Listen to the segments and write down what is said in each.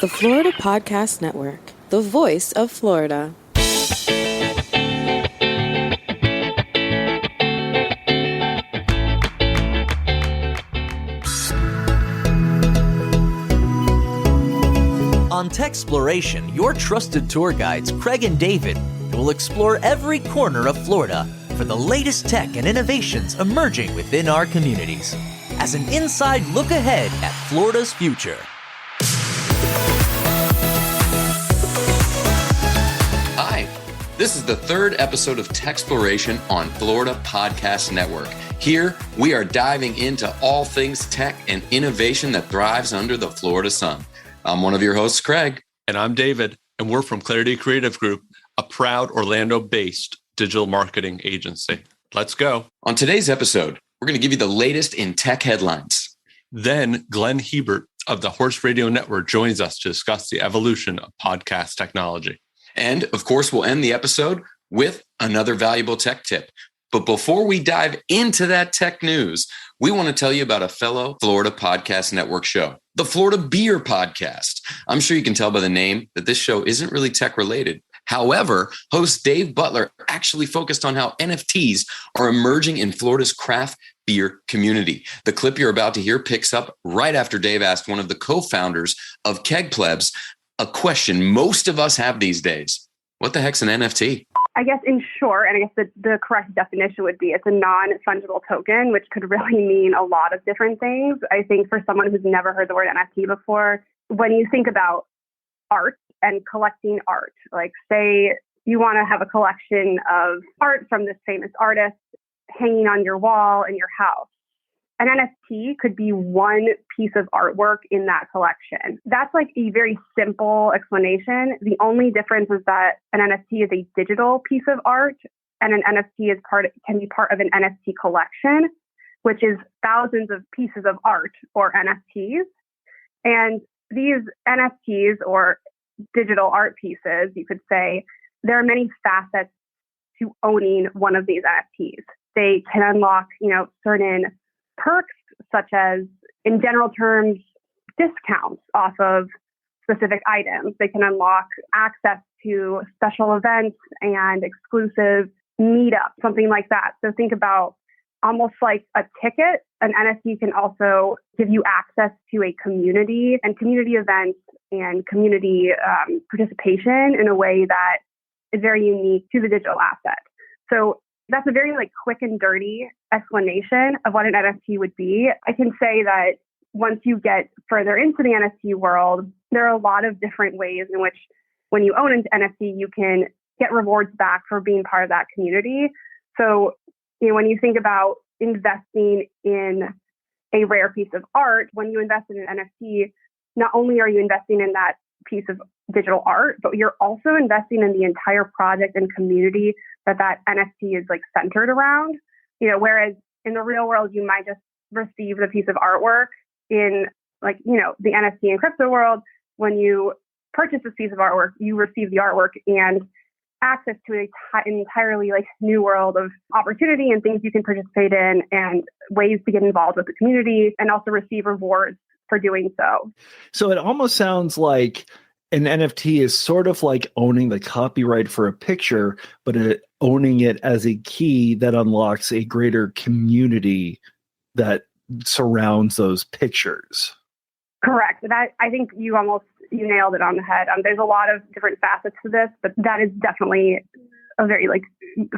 The Florida Podcast Network, the voice of Florida. On TECHxploration, your trusted tour guides, Craig and David, will explore every corner of Florida for the latest tech and innovations emerging within our communities as an inside look ahead at Florida's future. Hi, this is the third episode of TECHxploration on Florida Podcast Network. Here, we are diving into all things tech and innovation that thrives under the Florida sun. I'm one of your hosts, Craig. And I'm David, and we're from Clarity Creative Group, a proud Orlando-based digital marketing agency. Let's go. On today's episode, we're going to give you the latest in tech headlines. Then Glenn Hebert of the Horse Radio Network joins us to discuss the evolution of podcast technology. And of course, we'll end the episode with another valuable tech tip. But before we dive into that tech news, we want to tell you about a fellow Florida Podcast Network show, the Florida Beer Podcast. I'm sure you can tell by the name that this show isn't really tech related. However, host Dave Butler actually focused on how NFTs are emerging in Florida's craft beer community. The clip you're about to hear picks up right after Dave asked one of the co-founders of KegPlebs a question most of us have these days. What the heck's an NFT? I guess in short, and I guess the correct definition would be it's a non-fungible token, which could really mean a lot of different things. I think for someone who's never heard the word NFT before, when you think about art and collecting art, like say you want to have a collection of art from this famous artist hanging on your wall in your house. An NFT could be one piece of artwork in that collection. That's like a very simple explanation. The only difference is that an NFT is a digital piece of art, and an NFT can be part of an NFT collection, which is thousands of pieces of art or NFTs. And these NFTs or digital art pieces, you could say, there are many facets to owning one of these NFTs. They can unlock, certain perks, such as, in general terms, discounts off of specific items. They can unlock access to special events and exclusive meetups, something like that. So think about almost like a ticket. An NFT can also give you access to a community and community events and community participation in a way that is very unique to the digital asset. So that's a very quick and dirty explanation of what an NFT would be. I can say that once you get further into the NFT world, there are a lot of different ways in which when you own an NFT, you can get rewards back for being part of that community. So, when you think about investing in a rare piece of art, when you invest in an NFT, not only are you investing in that piece of digital art, but you're also investing in the entire project and community that NFT is centered around. Whereas in the real world, you might just receive the piece of artwork. In the NFT and crypto world, when you purchase this piece of artwork, you receive the artwork and access to an entirely new world of opportunity and things you can participate in and ways to get involved with the community and also receive rewards for doing so. So it almost sounds like an NFT is sort of like owning the copyright for a picture, but owning it as a key that unlocks a greater community that surrounds those pictures. Correct. I think you nailed it on the head. There's a lot of different facets to this, but that is definitely a very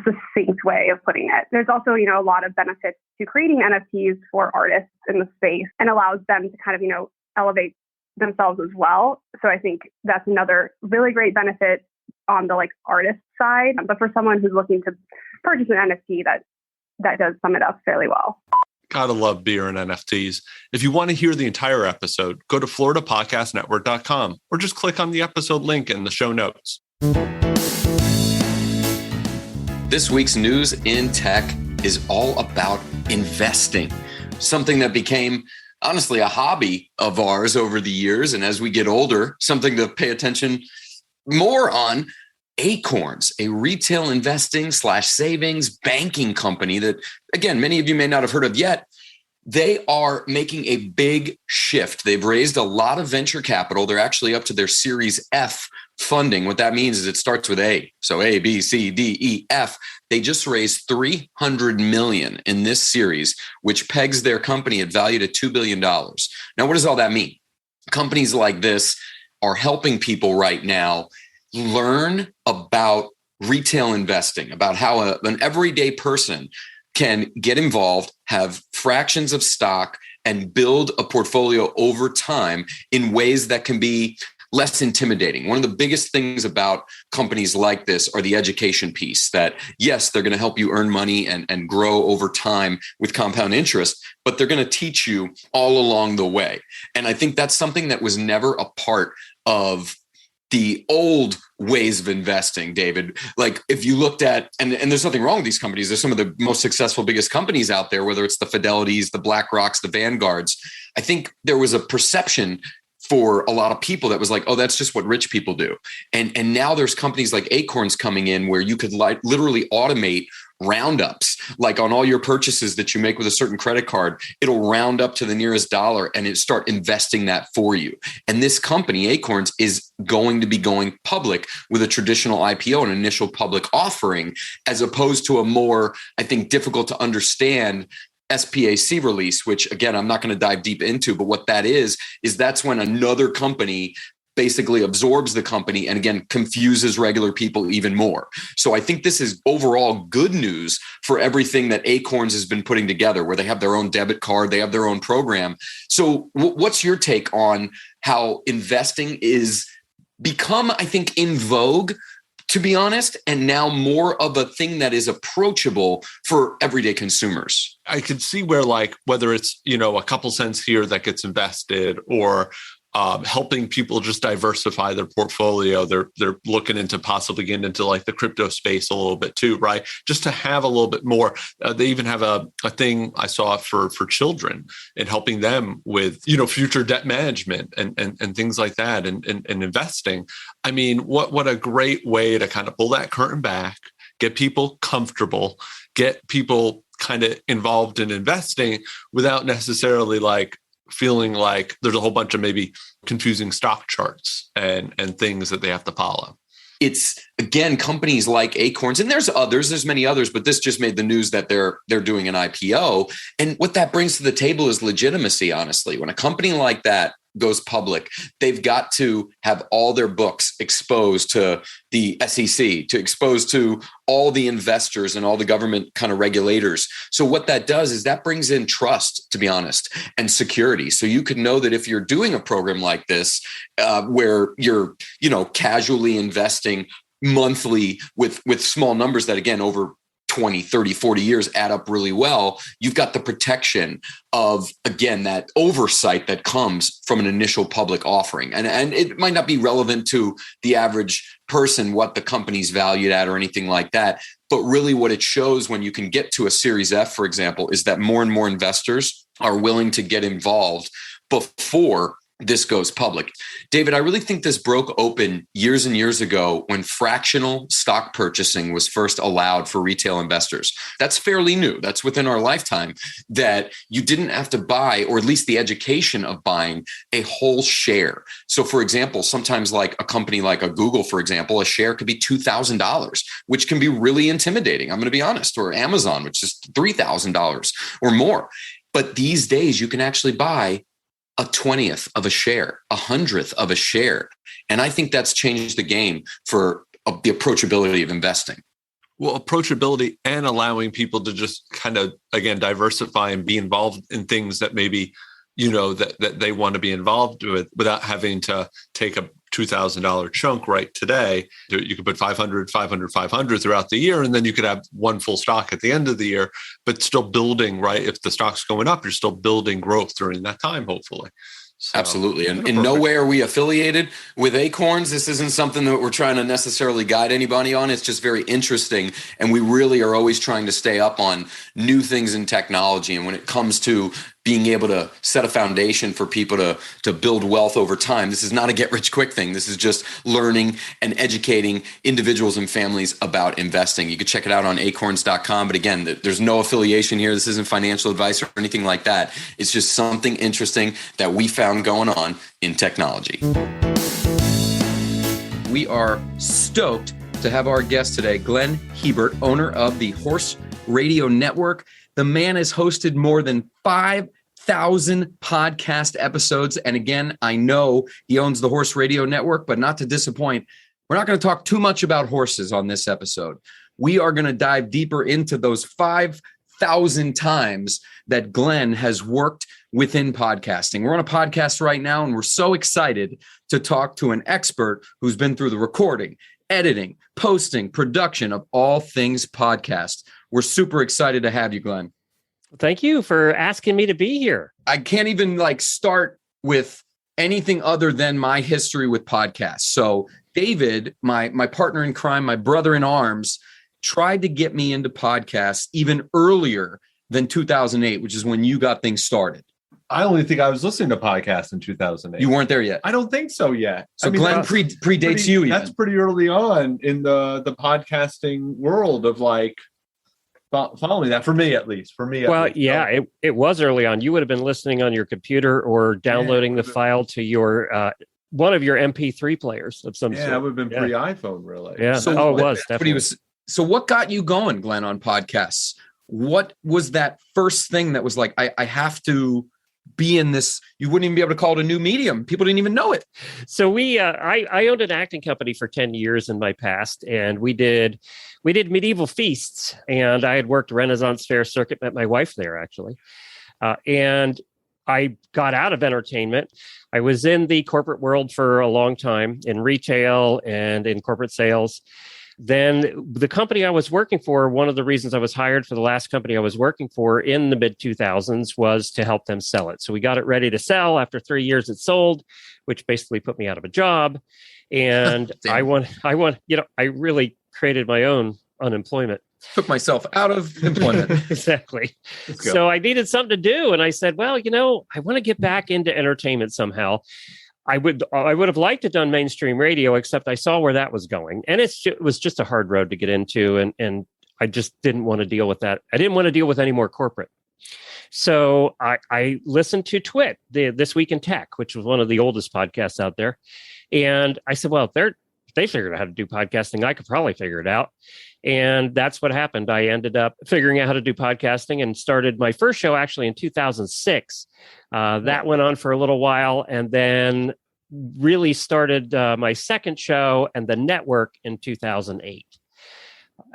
succinct way of putting it. There's also, a lot of benefits to creating NFTs for artists in the space and allows them to kind of, elevate themselves as well. So I think that's another really great benefit on the artist side. But for someone who's looking to purchase an NFT, that does sum it up fairly well. Gotta love beer and NFTs. If you want to hear the entire episode, go to floridapodcastnetwork.com or just click on the episode link in the show notes. This week's news in tech is all about investing, something that became honestly a hobby of ours over the years. And as we get older, something to pay attention more on. Acorns, a retail investing / savings banking company that, again, many of you may not have heard of yet. they are making a big shift. They've raised a lot of venture capital. They're actually up to their Series F funding. What that means is it starts with A. So A, B, C, D, E, F. They just raised $300 million in this series, which pegs their company at valued at $2 billion. Now, what does all that mean? Companies like this are helping people right now learn about retail investing, about how an everyday person can get involved, have fractions of stock, and build a portfolio over time in ways that can be less intimidating. One of the biggest things about companies like this are the education piece that, yes, they're going to help you earn money and grow over time with compound interest, but they're going to teach you all along the way. And I think that's something that was never a part of the old ways of investing, David. Like if you looked at, and there's nothing wrong with these companies. They're some of the most successful, biggest companies out there, whether it's the Fidelities, the BlackRocks, the Vanguards. I think there was a perception for a lot of people that was like, oh, that's just what rich people do. And now there's companies like Acorns coming in where you could literally automate roundups, like on all your purchases that you make with a certain credit card, it'll round up to the nearest dollar and it start investing that for you. And this company, Acorns, is going to be going public with a traditional IPO, an initial public offering, as opposed to a more, I think, difficult to understand SPAC release, which again, I'm not going to dive deep into, but what that is that's when another company basically absorbs the company and again, confuses regular people even more. So I think this is overall good news for everything that Acorns has been putting together, where they have their own debit card, they have their own program. So what's your take on how investing is become, I think, in vogue, to be honest, and now more of a thing that is approachable for everyday consumers? I could see where, like, whether it's, a couple cents here that gets invested, or helping people just diversify their portfolio. They're looking into possibly getting into like the crypto space a little bit too, right? Just to have a little bit more. They even have a thing I saw for children and helping them with, future debt management and things like that and investing. I mean, what a great way to kind of pull that curtain back, get people comfortable, get people kind of involved in investing without necessarily like feeling like there's a whole bunch of maybe confusing stock charts and things that they have to follow. It's, again, companies like Acorns, and there's many others, but this just made the news that they're doing an IPO. And what that brings to the table is legitimacy, honestly. When a company like that goes public, they've got to have all their books exposed to the SEC, to expose to all the investors and all the government kind of regulators. So what that does is that brings in trust, to be honest, and security. So you could know that if you're doing a program like this, where you're, casually investing monthly with small numbers that, again, over 20, 30, 40 years add up really well, you've got the protection of, again, that oversight that comes from an initial public offering. And it might not be relevant to the average person, what the company's valued at or anything like that. But really what it shows when you can get to a Series F, for example, is that more and more investors are willing to get involved before this goes public. David, I really think this broke open years and years ago when fractional stock purchasing was first allowed for retail investors. That's fairly new. That's within our lifetime, that you didn't have to buy, or at least the education of buying, a whole share. So for example, sometimes like a company like a Google, for example, a share could be $2,000, which can be really intimidating. I'm going to be honest. Or Amazon, which is $3,000 or more. But these days you can actually buy a 20th of a share, a 100th of a share. And I think that's changed the game for the approachability of investing. Well, approachability and allowing people to just kind of, again, diversify and be involved in things that maybe, that they want to be involved with without having to take a $2,000 chunk right today. You could put 500 throughout the year, and then you could have one full stock at the end of the year, but still building, right? If the stock's going up, you're still building growth during that time, hopefully. So, absolutely. And in no way are we affiliated with Acorns. This isn't something that we're trying to necessarily guide anybody on. It's just very interesting. And we really are always trying to stay up on new things in technology. And when it comes to being able to set a foundation for people to build wealth over time. This is not a get rich quick thing. This is just learning and educating individuals and families about investing. You can check it out on acorns.com. But again, there's no affiliation here. This isn't financial advice or anything like that. It's just something interesting that we found going on in technology. We are stoked to have our guest today, Glenn Hebert, owner of the Horse Radio Network. The man has hosted more than 5,000 podcast episodes. And again, I know he owns the Horse Radio Network, but not to disappoint, we're not going to talk too much about horses on this episode. We are going to dive deeper into those 5,000 times that Glenn has worked within podcasting. We're on a podcast right now, and we're so excited to talk to an expert who's been through the recording, editing, posting, production of all things podcast. We're super excited to have you, Glenn. Thank you for asking me to be here. I can't even start with anything other than my history with podcasts. So David, my partner in crime, my brother in arms, tried to get me into podcasts even earlier than 2008, which is when you got things started. I only think I was listening to podcasts in 2008. You weren't there yet? I don't think so yet. So Glenn predates you even. That's pretty early on in the podcasting world of following that, for me at least. It was early on. You would have been listening on your computer or downloading the file to your one of your MP3 players of some sort. Yeah, it would have been pre-iPhone, really. Yeah. So it was definitely. So what got you going, Glenn, on podcasts? What was that first thing that was I have to be in this? You wouldn't even be able to call it a new medium. People didn't even know it. So I owned an acting company for 10 years in my past, and we did medieval feasts, and I had worked Renaissance Fair circuit, met my wife there actually. And I got out of entertainment. I was in the corporate world for a long time, in retail and in corporate sales. Then the company I was working for, one of the reasons I was hired for the last company I was working for in the mid-2000s was to help them sell it. So we got it I sell. After 3 years, it sold, which basically put me out of a job. And I really created my own unemployment. Took myself out of employment. Exactly. So I needed something to do. And I said, well, I want to get back into entertainment somehow. I would have liked to have done mainstream radio, except I saw where that was going. And it was just a hard road to get into. And I just didn't want to deal with that. I didn't want to deal with any more corporate. So I listened to Twit, This Week in Tech, which was one of the oldest podcasts out there. And I said, well, if they figured out how to do podcasting, I could probably figure it out. And that's what happened. I ended up figuring out how to do podcasting and started my first show actually in 2006. That went on for a little while, and then really started my second show and the network in 2008.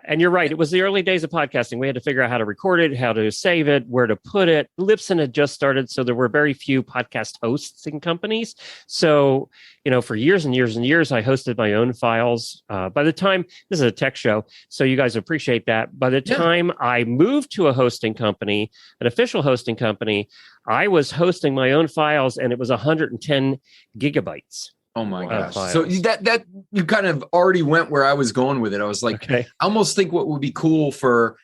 And you're right. It was the early days of podcasting. We had to figure out how to record it, how to save it, where to put it. Libsyn had just started, so there were very few podcast hosting companies. So, for years and years and years, I hosted my own files. By the time, this is a tech show, so you guys appreciate that. By the time I moved to a hosting company, an official hosting company, I was hosting my own files, and it was 110 gigabytes. Oh my gosh. So that you kind of already went where I was going with it. I was like, I almost think what would be cool for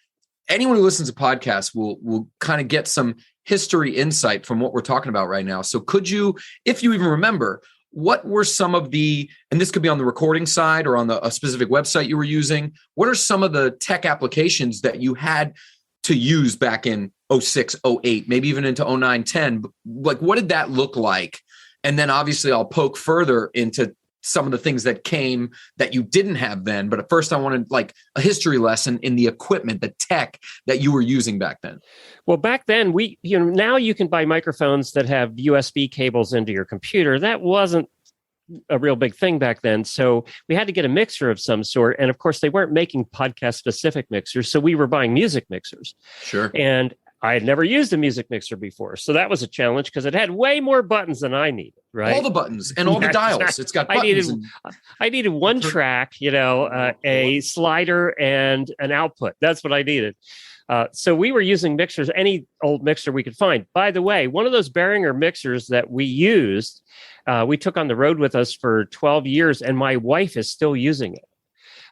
anyone who listens to podcasts will kind of get some history insight from what we're talking about right now. So could you, if you even remember, what were some of the, and this could be on the recording side or on a specific website you were using, what are some of the tech applications that you had to use back in 06, 08, maybe even into 09, 10? What did that look like? And then obviously I'll poke further into some of the things that came that you didn't have then. But at first I wanted a history lesson in the equipment, the tech that you were using back then. Well, back then now you can buy microphones that have USB cables into your computer. That wasn't a real big thing back then. So we had to get a mixer of some sort. And of course they weren't making podcast specific mixers. So we were buying music mixers. Sure. And I had never used a music mixer before. So that was a challenge because it had way more buttons than I needed, right? All the buttons and all the dials. It's got buttons. I needed one track, a slider and an output. That's what I needed. So we were using mixers, any old mixer we could find. By the way, one of those Behringer mixers that we used, we took on the road with us for 12 years, and my wife is still using it.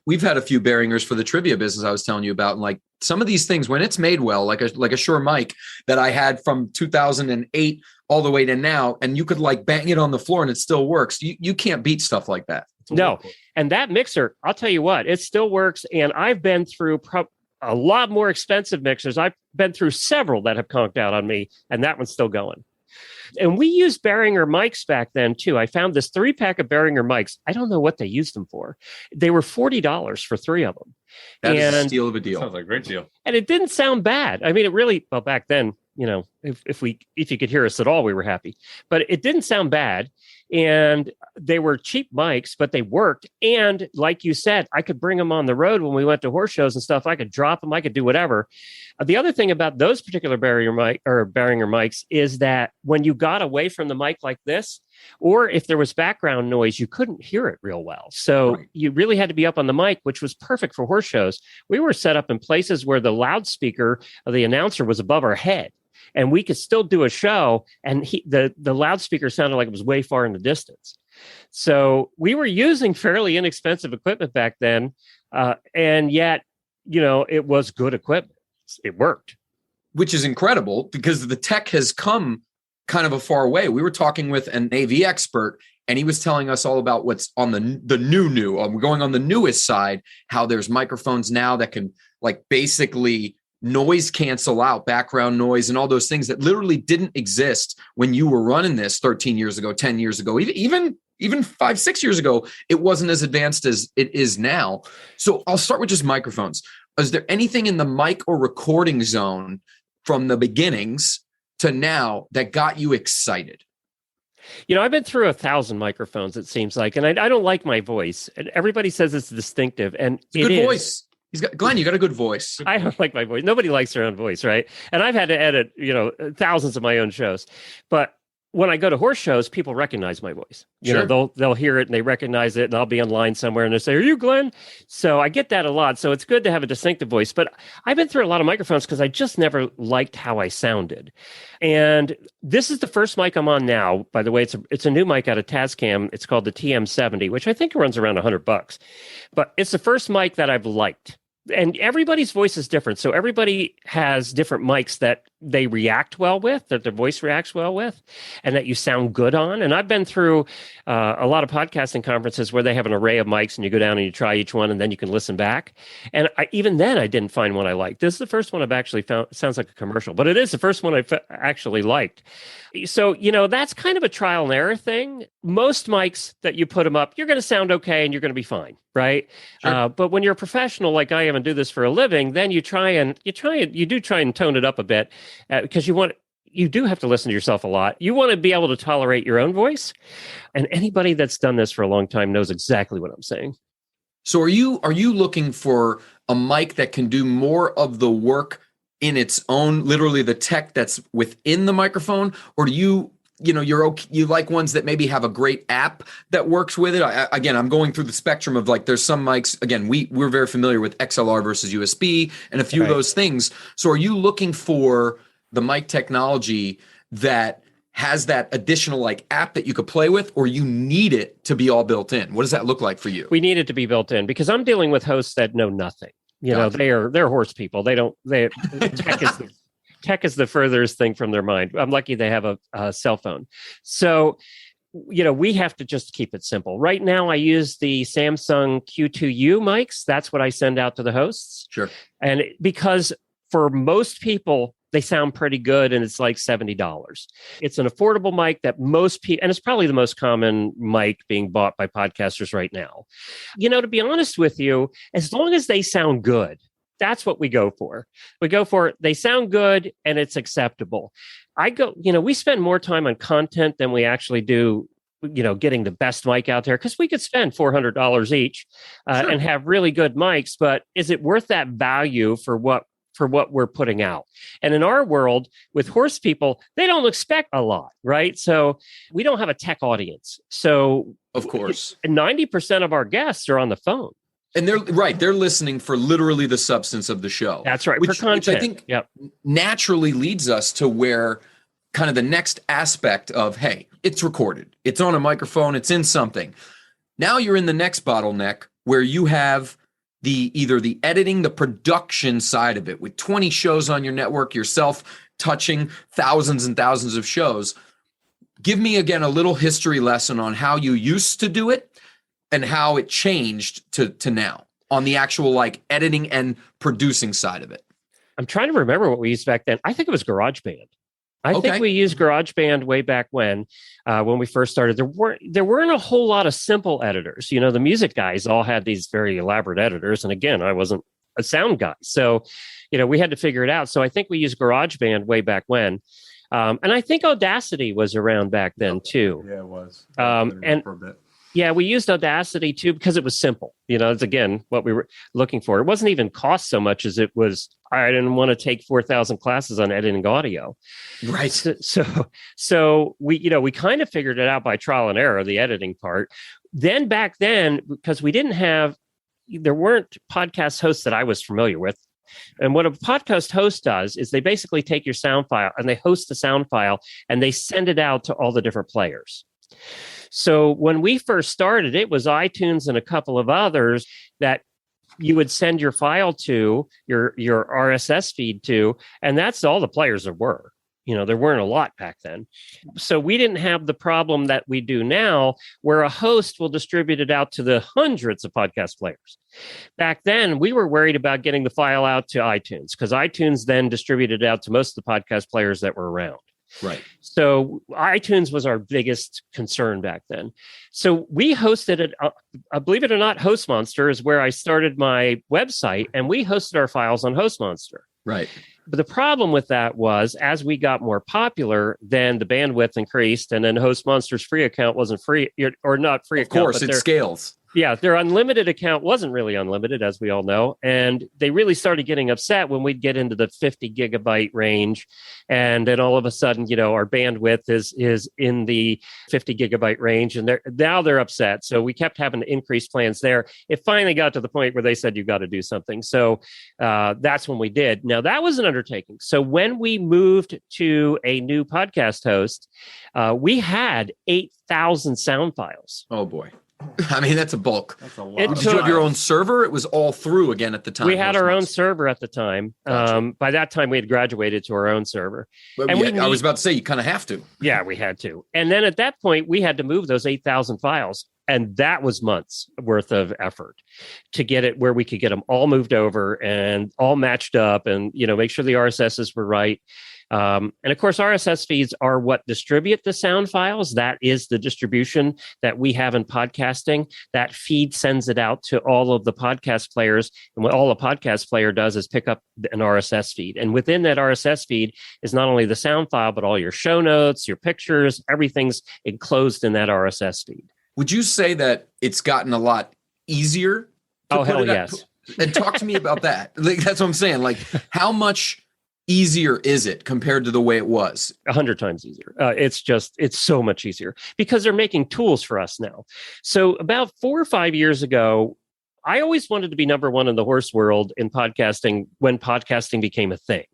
we've had a few Behringers for the trivia business I was telling you about. And like some of these things, when it's made well, like a Shure mic that I had from 2008 all the way to now, and you could like bang it on the floor and it still works. You can't beat stuff like that. No. And that mixer, I'll tell you what, it still works. And I've been through a lot more expensive mixers. I've been through several that have conked out on me, and that one's still going. And we used Behringer mics back then, too. I found this 3-pack of Behringer mics. I don't know what they used them for. They were $40 for 3 of them. That is a steal of a deal. Sounds like a great deal. And it didn't sound bad. I mean, it really, well, back then, you know, if you could hear us at all, we were happy. But it didn't sound bad. And they were cheap mics, but they worked. And like you said, I could bring them on the road when we went to horse shows and stuff. I could drop them. I could do whatever. The other thing about those particular Behringer mics is that when you got away from the mic like this, or if there was background noise, you couldn't hear it real well. So you really had to be up on the mic, which was perfect for horse shows. We were set up in places where the loudspeaker of the announcer was above our head. And we could still do a show, and the loudspeaker sounded like it was way far in the distance. So we were using fairly inexpensive equipment back then, and yet, you know, it was good equipment. It worked. Which is incredible because the tech has come kind of a far way. We were talking with an AV expert, and he was telling us all about what's on the new. We're going on the newest side, how there's microphones now that can like basically noise cancel out background noise and all those things that literally didn't exist when you were running this 13 years ago, 10 years ago, even 5-6 years ago. It wasn't as advanced as it is now. So I'll start with just microphones. Is there anything in the mic or recording zone from the beginnings to now that got you excited? You know, I've been through 1,000 microphones, it seems like, and I don't like my voice. And everybody says it's distinctive, and it's a good voice. Glenn, you got a good voice. I don't like my voice. Nobody likes their own voice, right? And I've had to edit, you know, thousands of my own shows. But when I go to horse shows, people recognize my voice. You know, they'll hear it and they recognize it, and I'll be online somewhere and they say, "Are you Glenn?" So I get that a lot. So it's good to have a distinctive voice. But I've been through a lot of microphones because I just never liked how I sounded. And this is the first mic I'm on now. By the way, it's a new mic out of Tascam. It's called the TM70, which I think runs around $100. But it's the first mic that I've liked. And everybody's voice is different. So everybody has different mics that they react well with, that their voice reacts well with, and that you sound good on. And I've been through a lot of podcasting conferences where they have an array of mics and you go down and you try each one and then you can listen back. And even then, I didn't find one I liked. This is the first one I've actually found. It sounds like a commercial, but it is the first one I've actually liked. So, you know, that's kind of a trial and error thing. Most mics that you put them up, you're going to sound okay and you're going to be fine, right? Sure. But when you're a professional like I am and do this for a living, then you do try and tone it up a bit because you do have to listen to yourself a lot. You want to be able to tolerate your own voice. And anybody that's done this for a long time knows exactly what I'm saying. So are you looking for a mic that can do more of the work in its own, literally the tech that's within the microphone? Or do you like ones that maybe have a great app that works with it? I'm going through the spectrum of like, there's some mics, again, we're very familiar with XLR versus USB and a few of those things. So are you looking for the mic technology that has that additional like app that you could play with, or you need it to be all built in? What does that look like for you? We need it to be built in because I'm dealing with hosts that know nothing. You know, they're horse people. Tech is the furthest thing from their mind. I'm lucky they have a cell phone. So, you know, we have to just keep it simple. Right now, I use the Samsung Q2U mics. That's what I send out to the hosts. Sure. And because for most people, they sound pretty good, and it's like $70. It's an affordable mic that most people, and it's probably the most common mic being bought by podcasters right now. You know, to be honest with you, as long as they sound good, that's what we go for. They sound good and it's acceptable. We spend more time on content than we actually do, you know, getting the best mic out there, because we could spend $400 each and have really good mics, but is it worth that value for what we're putting out? And in our world with horse people, they don't expect a lot, right? So we don't have a tech audience. So of course, 90% of our guests are on the phone. And they're listening for literally the substance of the show. That's right. Which I think naturally leads us to where kind of the next aspect of, hey, it's recorded, it's on a microphone, it's in something. Now you're in the next bottleneck where you have either the editing, the production side of it, with 20 shows on your network, yourself touching thousands and thousands of shows. Give me again a little history lesson on how you used to do it and how it changed to now on the actual like editing and producing side of it. I'm trying to remember what we used back then. I think it was GarageBand. I think we used GarageBand way back when we first started. There weren't a whole lot of simple editors. You know, the music guys all had these very elaborate editors. And again, I wasn't a sound guy. So, you know, we had to figure it out. So I think we used GarageBand way back when. And I think Audacity was around back then too. Yeah, it was. And for a bit. Yeah, we used Audacity too because it was simple. You know, it's again what we were looking for. It wasn't even cost so much as it was. I didn't want to take 4,000 classes on editing audio. Right. So we kind of figured it out by trial and error, the editing part. Then back then, because there weren't podcast hosts that I was familiar with. And what a podcast host does is they basically take your sound file and they host the sound file and they send it out to all the different players. So when we first started, it was iTunes and a couple of others that you would send your file to, your RSS feed to, and that's all the players there were. You know, there weren't a lot back then. So we didn't have the problem that we do now, where a host will distribute it out to the hundreds of podcast players. Back then, we were worried about getting the file out to iTunes, because iTunes then distributed it out to most of the podcast players that were around. Right. So iTunes was our biggest concern back then. So we hosted it, believe it or not, HostMonster is where I started my website, and we hosted our files on HostMonster. Right. But the problem with that was, as we got more popular, then the bandwidth increased, and then HostMonster's free account wasn't free, or not free account. Of course, it scales. Yeah, their unlimited account wasn't really unlimited, as we all know. And they really started getting upset when we'd get into the 50 gigabyte range. And then all of a sudden, you know, our bandwidth is in the 50 gigabyte range. And now they're upset. So we kept having to increase plans there. It finally got to the point where they said, you've got to do something. So that's when we did. Now, that was an undertaking. So when we moved to a new podcast host, we had 8,000 sound files. Oh, boy. I mean, that's a bulk. That's a lot. Did you have your own server? It was all through again at the time. We had our own server at the time. Gotcha. By that time, we had graduated to our own server. Well, and I was about to say, you kind of have to. Yeah, we had to. And then at that point, we had to move those 8,000 files. And that was months worth of effort to get it where we could get them all moved over and all matched up and, you know, make sure the RSSs were right. And of course, RSS feeds are what distribute the sound files. That is the distribution that we have in podcasting. That feed sends it out to all of the podcast players. And what all a podcast player does is pick up an RSS feed. And within that RSS feed is not only the sound file, but all your show notes, your pictures, everything's enclosed in that RSS feed. Would you say that it's gotten a lot easier? Oh, hell yes. And talk to me about that. Like, that's what I'm saying. Like, how much easier is it compared to the way it was? 100 times easier. It's so much easier because they're making tools for us now. So about 4 or 5 years ago, I always wanted to be number one in the horse world in podcasting when podcasting became a thing.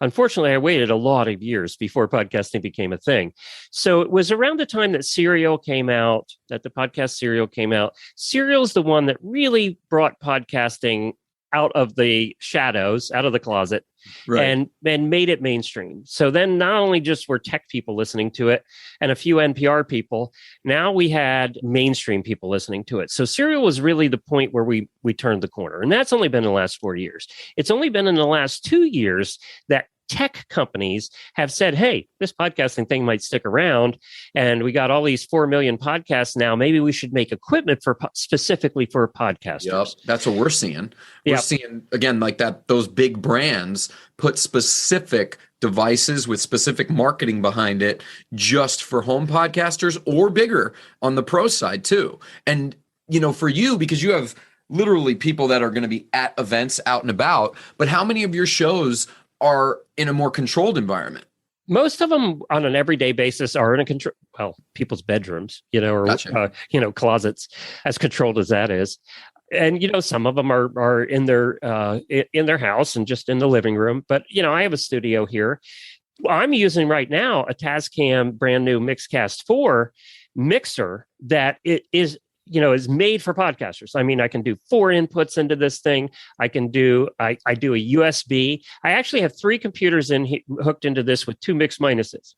Unfortunately, I waited a lot of years before podcasting became a thing. So it was around the time that Serial came out, that the podcast Serial came out. Serial's the one that really brought podcasting out of the shadows, out of the closet, right, and made it mainstream. So then not only just were tech people listening to it and a few NPR people, now we had mainstream people listening to it. So Serial was really the point where we turned the corner. And that's only been in the last 4 years. It's only been in the last 2 years that tech companies have said, hey, this podcasting thing might stick around. And we got all these 4 million podcasts now. Maybe we should make equipment for specifically for podcasters. Yep, that's what we're seeing. We're seeing, again, like that, those big brands put specific devices with specific marketing behind it just for home podcasters or bigger on the pro side too. And, you know, for you, because you have literally people that are going to be at events out and about, but how many of your shows are in a more controlled environment? Most of them on an everyday basis are in people's bedrooms, you know, or, gotcha, closets, as controlled as that is. And, you know, some of them are in their house and just in the living room. But, you know, I have a studio here. I'm using right now a Tascam brand new Mixcast 4 mixer that it is is made for podcasters. I mean, I can do 4 inputs into this thing. I can do, I do a USB. I actually have 3 computers hooked into this with 2 mix minuses.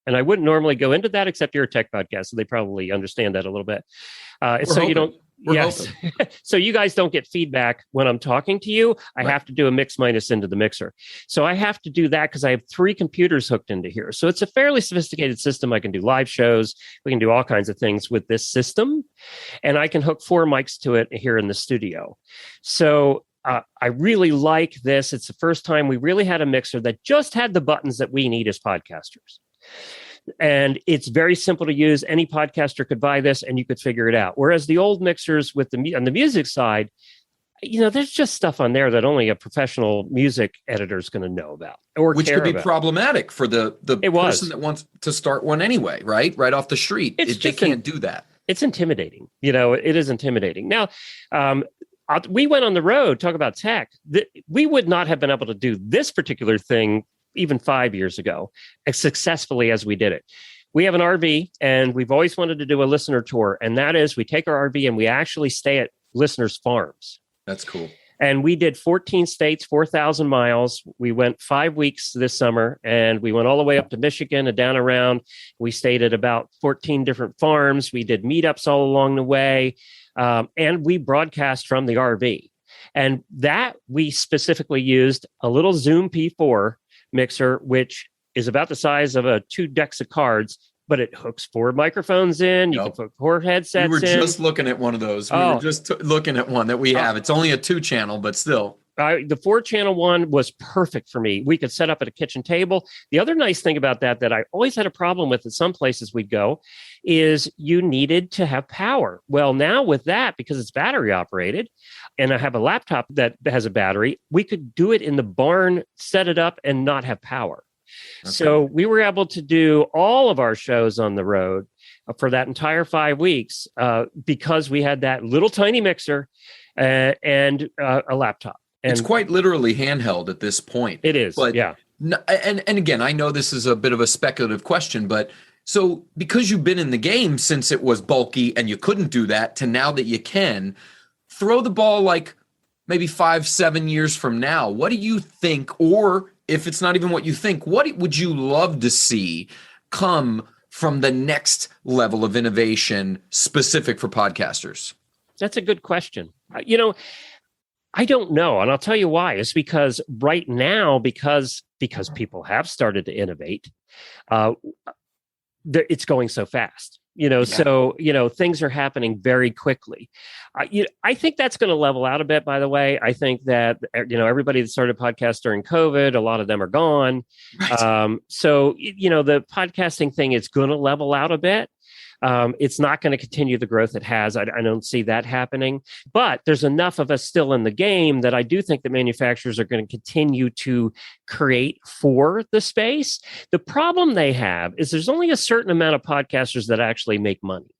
And I wouldn't normally go into that, except you're a tech podcast, so they probably understand that a little bit. So you guys don't get feedback when I'm talking to you. I have to do a mix minus into the mixer. So I have to do that because I have 3 computers hooked into here. So it's a fairly sophisticated system. I can do live shows. We can do all kinds of things with this system. And I can hook 4 mics to it here in the studio. So I really like this. It's the first time we really had a mixer that just had the buttons that we need as podcasters. And it's very simple to use. Any podcaster could buy this and you could figure it out. Whereas the old mixers on the music side, there's just stuff on there that only a professional music editor is going to know about or which could be problematic for the person that wants to start one anyway, right? Right off the street. They can't do that. It's intimidating. It is intimidating. Now, we went on the road, talk about tech. We would not have been able to do this particular thing even 5 years ago, as successfully as we did it. We have an RV, and we've always wanted to do a listener tour, and that is we take our RV and we actually stay at listeners' farms. That's cool. And we did 14 states, 4,000 miles. We went 5 weeks this summer, and we went all the way up to Michigan and down around. We stayed at about 14 different farms. We did meetups all along the way, and we broadcast from the RV. And that we specifically used a little Zoom P4 mixer, which is about the size of a 2 decks of cards, but it hooks 4 microphones in. You can put 4 headsets in. We were just looking at one of those. We were just looking at one that we have. It's only a 2-channel, but still. The 4-channel one was perfect for me. We could set up at a kitchen table. The other nice thing about that I always had a problem with at some places we'd go is you needed to have power. Well, now with that, because it's battery operated, and I have a laptop that has a battery, we could do it in the barn, set it up, and not have power. Okay. So we were able to do all of our shows on the road for that entire 5 weeks because we had that little tiny mixer and a laptop. And it's quite literally handheld at this point. It is, but yeah. And again, I know this is a bit of a speculative question, but so because you've been in the game since it was bulky and you couldn't do that to now that you can, throw the ball like maybe 5-7 years from now. What do you think, or if it's not even what you think, what would you love to see come from the next level of innovation specific for podcasters? That's a good question. I don't know. And I'll tell you why. It's because right now, because people have started to innovate, it's going so fast. So things are happening very quickly. I think that's going to level out a bit, by the way. I think that, everybody that started podcasts during COVID, a lot of them are gone. Right. So the podcasting thing is going to level out a bit. It's not going to continue the growth it has. I don't see that happening. But there's enough of us still in the game that I do think that manufacturers are going to continue to create for the space. The problem they have is there's only a certain amount of podcasters that actually make money.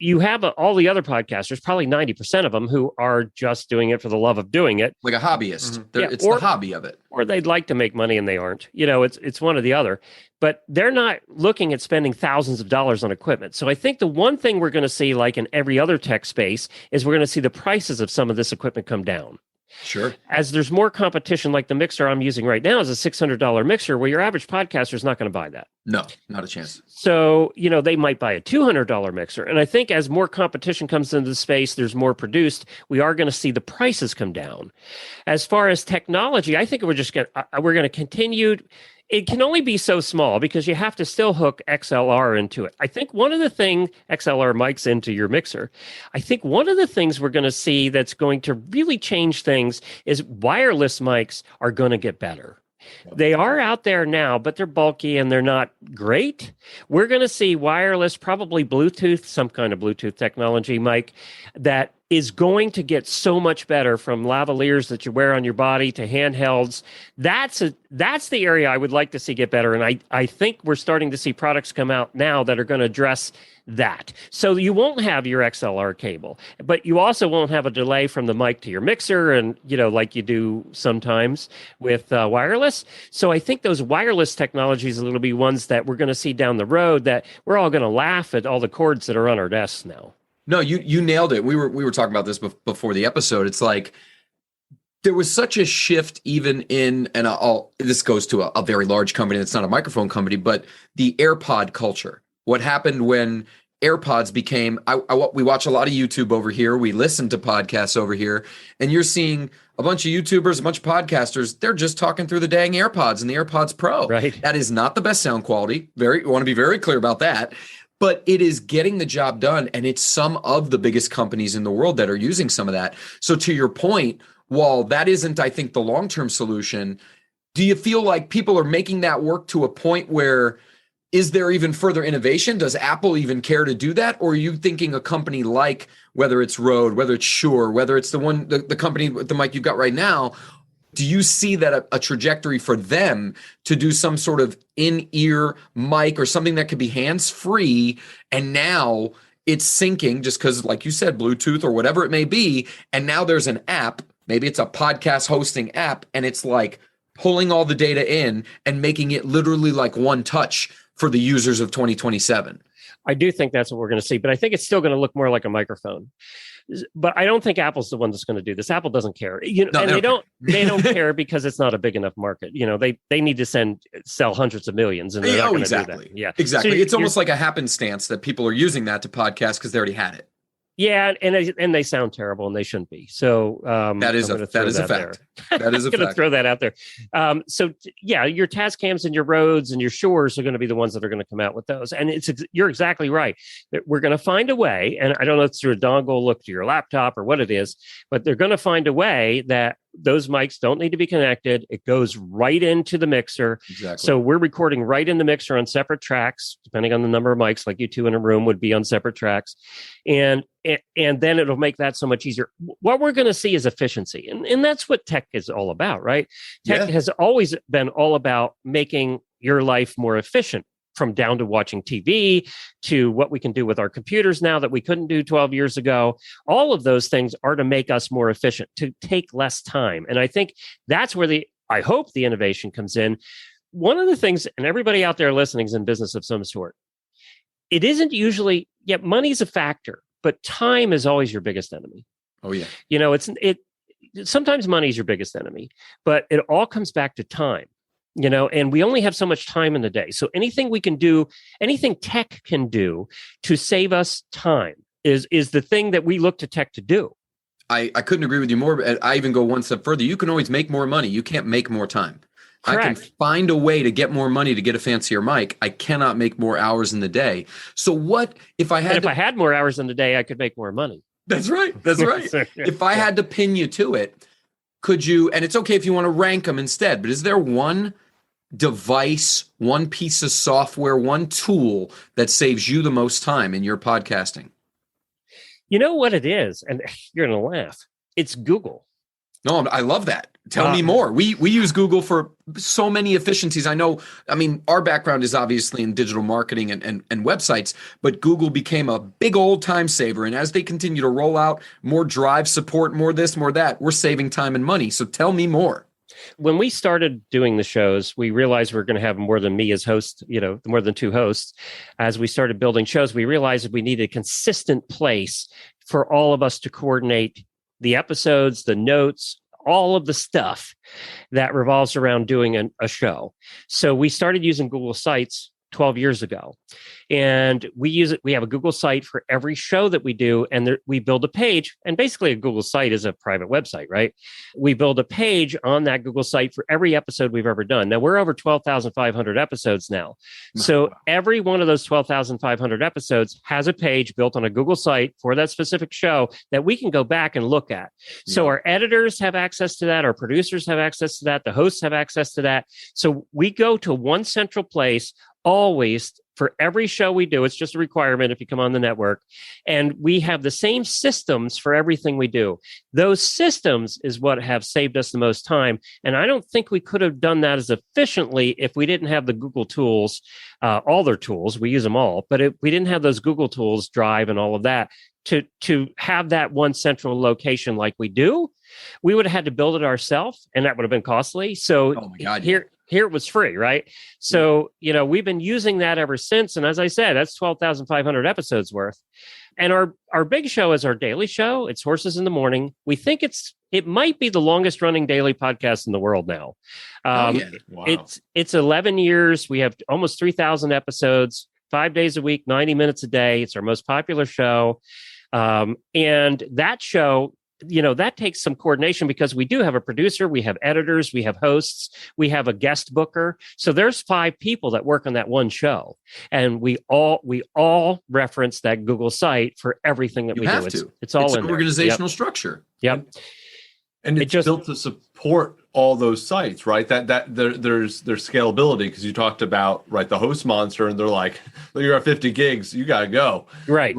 You have all the other podcasters, probably 90% of them, who are just doing it for the love of doing it. Like a hobbyist. Mm-hmm. It's the hobby of it. Or they'd like to make money and they aren't. It's one or the other. But they're not looking at spending thousands of dollars on equipment. So I think the one thing we're going to see, like in every other tech space, is we're going to see the prices of some of this equipment come down. Sure. As there's more competition, like the mixer I'm using right now is a $600 mixer, where your average podcaster is not going to buy that. No, not a chance. So, they might buy a $200 mixer. And I think as more competition comes into the space, there's more produced, we are going to see the prices come down. As far as technology, I think we're going to continue. It can only be so small because you have to still hook XLR into it. I think one of the things, XLR mics into your mixer, I think one of the things we're going to see that's going to really change things is wireless mics are going to get better. They are out there now, but they're bulky and they're not great. We're going to see wireless, probably Bluetooth, some kind of Bluetooth technology mic that is going to get so much better, from lavaliers that you wear on your body to handhelds. That's the area I would like to see get better. And I think we're starting to see products come out now that are going to address that. So you won't have your XLR cable, but you also won't have a delay from the mic to your mixer, and like you do sometimes with wireless. So I think those wireless technologies are going to be ones that we're going to see down the road, that we're all going to laugh at all the cords that are on our desks now. No, you nailed it. We were talking about this before the episode. It's like there was such a shift even in, and this goes to a very large company that's not a microphone company, but the AirPod culture. What happened when AirPods became, we watch a lot of YouTube over here. We listen to podcasts over here, and you're seeing a bunch of YouTubers, a bunch of podcasters. They're just talking through the dang AirPods and the AirPods Pro. Right. That is not the best sound quality. We want to be very clear about that. But it is getting the job done, and it's some of the biggest companies in the world that are using some of that. So to your point, while that isn't, I think, the long-term solution, do you feel like people are making that work to a point where is there even further innovation? Does Apple even care to do that? Or are you thinking a company like, whether it's Rode, whether it's Shure, whether it's the company with the mic you've got right now, do you see that a trajectory for them to do some sort of in-ear mic or something that could be hands-free, and now it's syncing just because, like you said, Bluetooth or whatever it may be, and now there's an app, maybe it's a podcast hosting app, and it's like pulling all the data in and making it literally like one touch for the users of 2027? I do think that's what we're going to see, but I think it's still going to look more like a microphone. But I don't think Apple's the one that's going to do this. Apple doesn't care, they don't care because it's not a big enough market. They need to sell hundreds of millions, and they're not going to do that. Yeah, exactly. So it's almost like a happenstance that people are using that to podcast because they already had it. Yeah, and they sound terrible, and they shouldn't be. So that is a fact. That is a fact. I'm going to throw that out there. So yeah, your Tascams and your Rodes and your Shores are going to be the ones that are going to come out with those. And you're exactly right. We're going to find a way, and I don't know if it's through a dongle, look to your laptop or what it is, but they're going to find a way that those mics don't need to be connected. It goes right into the mixer. Exactly. So we're recording right in the mixer on separate tracks, depending on the number of mics, like you two in a room would be on separate tracks. And then it'll make that so much easier. What we're going to see is efficiency. And that's what tech is all about, right? Tech has always been all about making your life more efficient, from down to watching TV to what we can do with our computers now that we couldn't do 12 years ago. All of those things are to make us more efficient, to take less time. And I think that's where I hope the innovation comes in. One of the things, and everybody out there listening is in business of some sort, it isn't usually, money's a factor, but time is always your biggest enemy. Oh yeah. Sometimes money's your biggest enemy, but it all comes back to time. And we only have so much time in the day. So anything we can do, anything tech can do to save us time is the thing that we look to tech to do. I couldn't agree with you more, but I even go one step further. You can always make more money. You can't make more time. Correct. I can find a way to get more money to get a fancier mic. I cannot make more hours in the day. So what if I had... if I had more hours in the day, I could make more money. That's right. That's right. If I had to pin you to it, could you, and it's okay if you want to rank them instead, but is there one device, one piece of software, one tool that saves you the most time in your podcasting? You know what it is? And you're going to laugh. It's Google. No, I love that. Tell me more. We use Google for so many efficiencies. Our background is obviously in digital marketing and websites, but Google became a big old time saver. And as they continue to roll out more Drive support, more this, more that, we're saving time and money. So tell me more. When we started doing the shows, we realized we were going to have more than me as host, more than two hosts. As we started building shows, we realized that we needed a consistent place for all of us to coordinate the episodes, the notes, all of the stuff that revolves around doing a show. So we started using Google Sites 12 years ago. And we use it. We have a Google site for every show that we do. And we build a page. And basically a Google site is a private website, right? We build a page on that Google site for every episode we've ever done. Now we're over 12,500 episodes now. So every one of those 12,500 episodes has a page built on a Google site for that specific show that we can go back and look at. So our editors have access to that. Our producers have access to that. The hosts have access to that. So we go to one central place always for every show we do. It's just a requirement if you come on the network. And we have the same systems for everything we do. Those systems is what have saved us the most time. And I don't think we could have done that as efficiently if we didn't have the Google tools, all their tools. We use them all. But if we didn't have those Google tools, Drive and all of that, to have that one central location like we do, we would have had to build it ourselves, and that would have been costly. So Here it was free, right? So, we've been using that ever since. And as I said, that's 12,500 episodes worth. And our big show is our daily show. It's Horses in the Morning. We think it might be the longest running daily podcast in the world now. Wow. It's 11 years. We have almost 3,000 episodes, 5 days a week, 90 minutes a day. It's our most popular show. And that show, that takes some coordination because we do have a producer, we have editors, we have hosts, we have a guest booker. So there's 5 people that work on that one show. And we all reference that Google site for everything that we do. It's all in an organizational structure. Yep. And it's just built to support all those sites, right? There's scalability because you talked about the host monster, and they're like, well, you're at 50 gigs, you gotta go, right?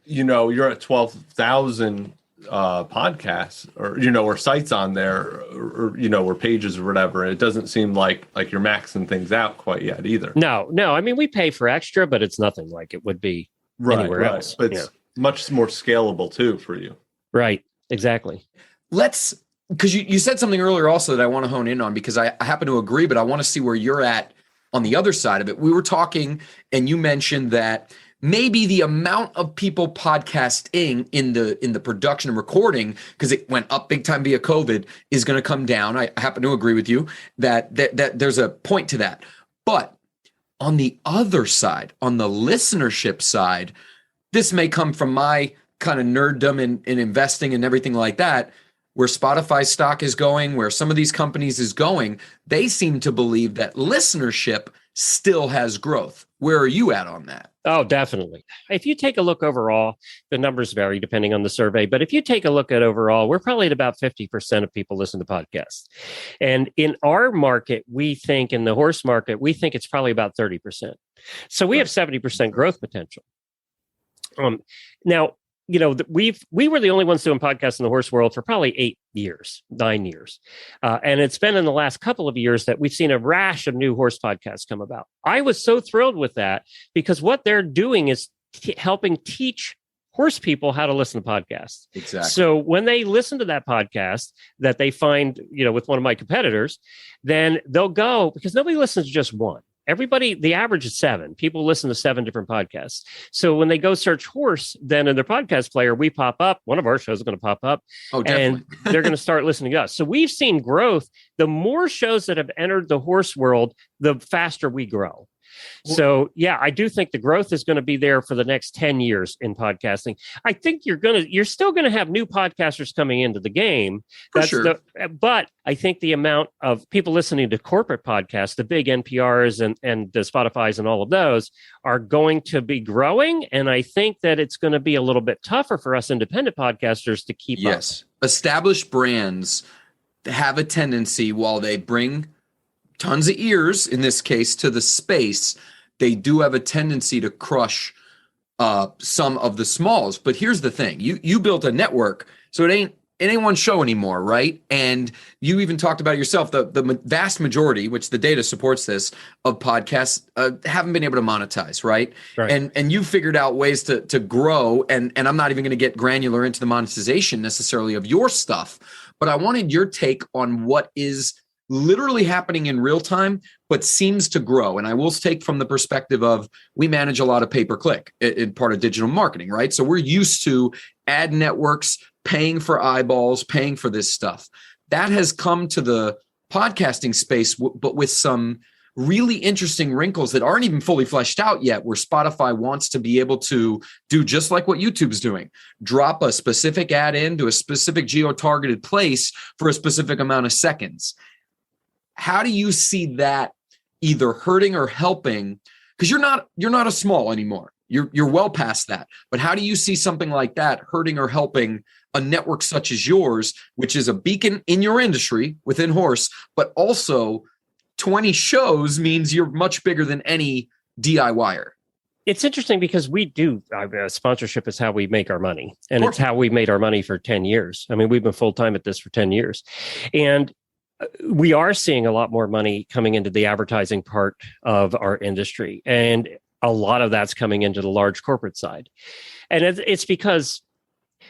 You're at 12,000 podcasts or sites on there, or pages or whatever. It doesn't seem like you're maxing things out quite yet either. No. I mean, we pay for extra, but it's nothing like it would be anywhere else. But it's much more scalable too for you. Right. Exactly. Because you said something earlier also that I want to hone in on, because I happen to agree, but I want to see where you're at on the other side of it. We were talking and you mentioned that maybe the amount of people podcasting in the production and recording, because it went up big time via COVID, is going to come down. I happen to agree with you that there's a point to that. But on the other side, on the listenership side, this may come from my kind of nerddom in investing and everything like that, where Spotify stock is going, where some of these companies is going. They seem to believe that listenership still has growth. Where are you at on that? Oh, definitely. If you take a look overall, the numbers vary depending on the survey. But if you take a look at overall, we're probably at about 50% of people listen to podcasts. And in our market, we think in the horse market, we think it's probably about 30%. So we have 70% growth potential. Now, we were the only ones doing podcasts in the horse world for probably 9 years. And it's been in the last couple of years that we've seen a rash of new horse podcasts come about. I was so thrilled with that because what they're doing is helping teach horse people how to listen to podcasts. Exactly. So when they listen to that podcast that they find, with one of my competitors, then they'll go, because nobody listens to just one. Everybody, the average is 7. People listen to 7 different podcasts. So when they go search horse, then in their podcast player, we pop up. One of our shows is going to pop up. Oh, definitely. And they're going to start listening to us. So we've seen growth. The more shows that have entered the horse world, the faster we grow. So, I do think the growth is going to be there for the next 10 years in podcasting. I think you're still going to have new podcasters coming into the game. For sure. But I think the amount of people listening to corporate podcasts, the big NPRs and the Spotifys and all of those, are going to be growing. And I think that it's going to be a little bit tougher for us independent podcasters to keep up. Yes. Established brands have a tendency, while they bring tons of ears, in this case, to the space, they do have a tendency to crush some of the smalls. But here's the thing. You built a network, so it ain't one show anymore, right? And you even talked about it yourself, the vast majority, which the data supports this, of podcasts haven't been able to monetize, right? And you figured out ways to grow, and I'm not even going to get granular into the monetization necessarily of your stuff, but I wanted your take on what is literally happening in real time, but seems to grow. And I will take from the perspective of, we manage a lot of pay-per-click in part of digital marketing, right? So we're used to ad networks paying for eyeballs, paying for this stuff. That has come to the podcasting space, but with some really interesting wrinkles that aren't even fully fleshed out yet, where Spotify wants to be able to do just like what YouTube's doing, drop a specific ad into a specific geo-targeted place for a specific amount of seconds. How do you see that either hurting or helping? Because you're not a small anymore. You're well past that. But how do you see something like that hurting or helping a network such as yours, which is a beacon in your industry within horse, but also 20 shows means you're much bigger than any DIYer? It's interesting because we do sponsorship is how we make our money, and it's how we made our money for 10 years. I mean, we've been full time at this for 10 years, and we are seeing a lot more money coming into the advertising part of our industry. And a lot of that's coming into the large corporate side. And it's because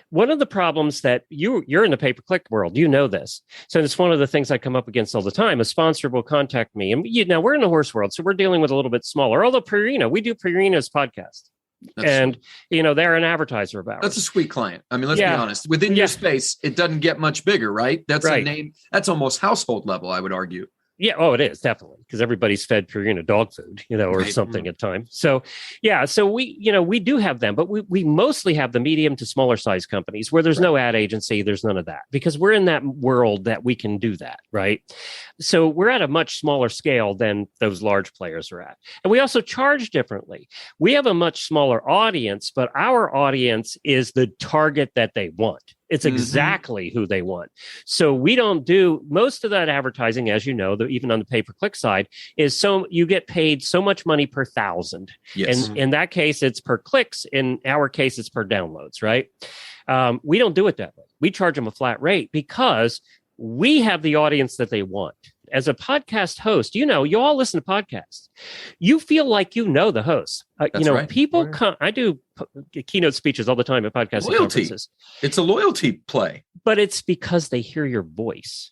One of the problems that you're in the pay-per-click world, you know this. So it's one of the things I come up against all the time. A sponsor will contact me. And now we're in the horse world, so we're dealing with a little bit smaller. Although we do Purina's podcast. They're an advertiser of ours. That's a sweet client. I mean, let's be honest. Within your space, it doesn't get much bigger, right? That's a name. That's almost household level, I would argue. Yeah. Oh, it is definitely, because everybody's fed Purina dog food, or something at times. So, so we do have them, but we mostly have the medium to smaller size companies where there's no ad agency. There's none of that, because we're in that world that we can do that. Right. So we're at a much smaller scale than those large players are at. And we also charge differently. We have a much smaller audience, but our audience is the target that they want. It's exactly who they want. So we don't do most of that advertising, as you know, even on the pay-per-click side, is you get paid so much money per 1,000. Yes. And in that case, it's per clicks. In our case, it's per downloads, right? We don't do it that way. We charge them a flat rate because we have the audience that they want. As a podcast host, you all listen to podcasts. You feel like the host. Right. People come. I do keynote speeches all the time at podcasting conferences. It's a loyalty play. But it's because they hear your voice.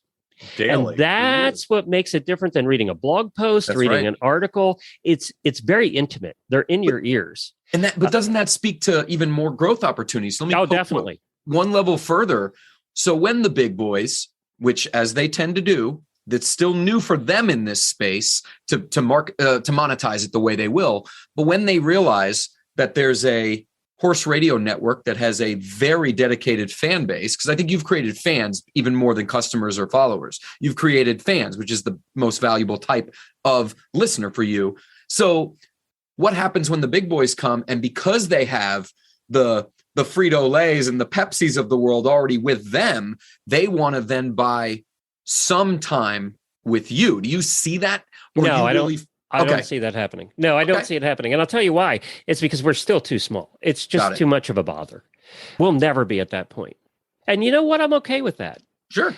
Daily. And that's what makes it different than reading a blog post, reading an article. It's very intimate. They're in your ears. But doesn't that speak to even more growth opportunities? Let me definitely. One level further. So when the big boys, which as they tend to do, that's still new for them in this space to monetize it the way they will. But when they realize that there's a horse radio network that has a very dedicated fan base, because I think you've created fans even more than customers or followers. You've created fans, which is the most valuable type of listener for you. So what happens when the big boys come, and because they have the Frito-Lays and the Pepsis of the world already with them, they want to then buy some time with you. Do you see that? No, I don't. I don't see that happening. No, I don't see it happening. And I'll tell you why. It's because we're still too small. It's just too much of a bother. We'll never be at that point. And you know what? I'm okay with that. Sure.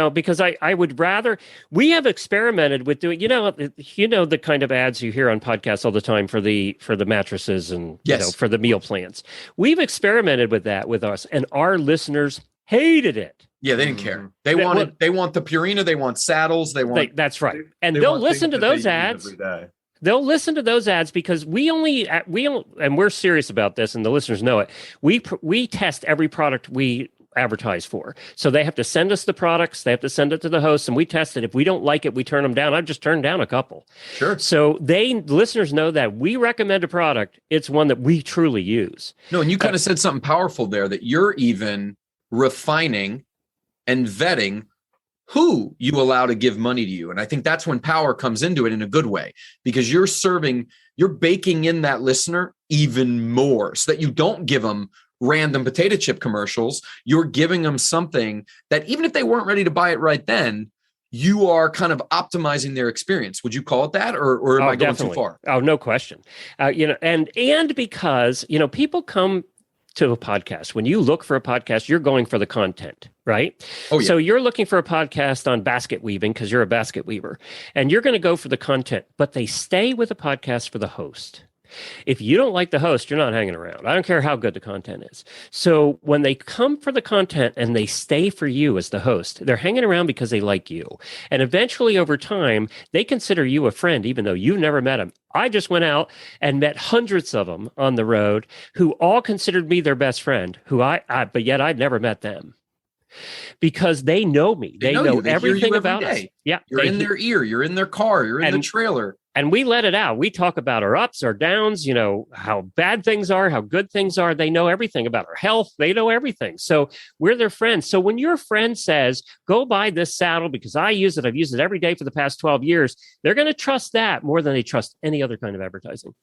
Because I would rather, we have experimented with doing, the kind of ads you hear on podcasts all the time for the mattresses and for the meal plans. We've experimented with that with us, and our listeners hated it. Yeah, they didn't care. They want the Purina, they want saddles, that's right. And they'll listen to those ads. They'll listen to those ads because we and we're serious about this, and the listeners know it. We test every product we advertise for. So they have to send us the products, they have to send it to the host, and we test it. If we don't like it, we turn them down. I've just turned down a couple. Sure. So listeners know that we recommend a product. It's one that we truly use. No, and you kind of said something powerful there, that you're even refining and vetting who you allow to give money to you. And I think that's when power comes into it in a good way, because you're baking in that listener even more so that you don't give them random potato chip commercials. You're giving them something that even if they weren't ready to buy it right then, you are kind of optimizing their experience. Would you call it that? Or am I going too far? Oh, no question. And because, people come to a podcast. When you look for a podcast, you're going for the content, right? Oh, yeah. So you're looking for a podcast on basket weaving because you're a basket weaver, and you're going to go for the content, but they stay with the podcast for the host. If you don't like the host, you're not hanging around. I don't care how good the content is. So when they come for the content and they stay for you as the host, they're hanging around because they like you. And eventually over time, they consider you a friend, even though you've never met them. I just went out and met hundreds of them on the road who all considered me their best friend, but yet I'd never met them. Because they know me. They know everything about us. Yeah. You're in their ear. You're in their car. You're in the trailer. And we let it out. We talk about our ups, our downs, how bad things are, how good things are. They know everything about our health. They know everything. So we're their friends. So when your friend says, go buy this saddle because I use it, I've used it every day for the past 12 years, they're going to trust that more than they trust any other kind of advertising.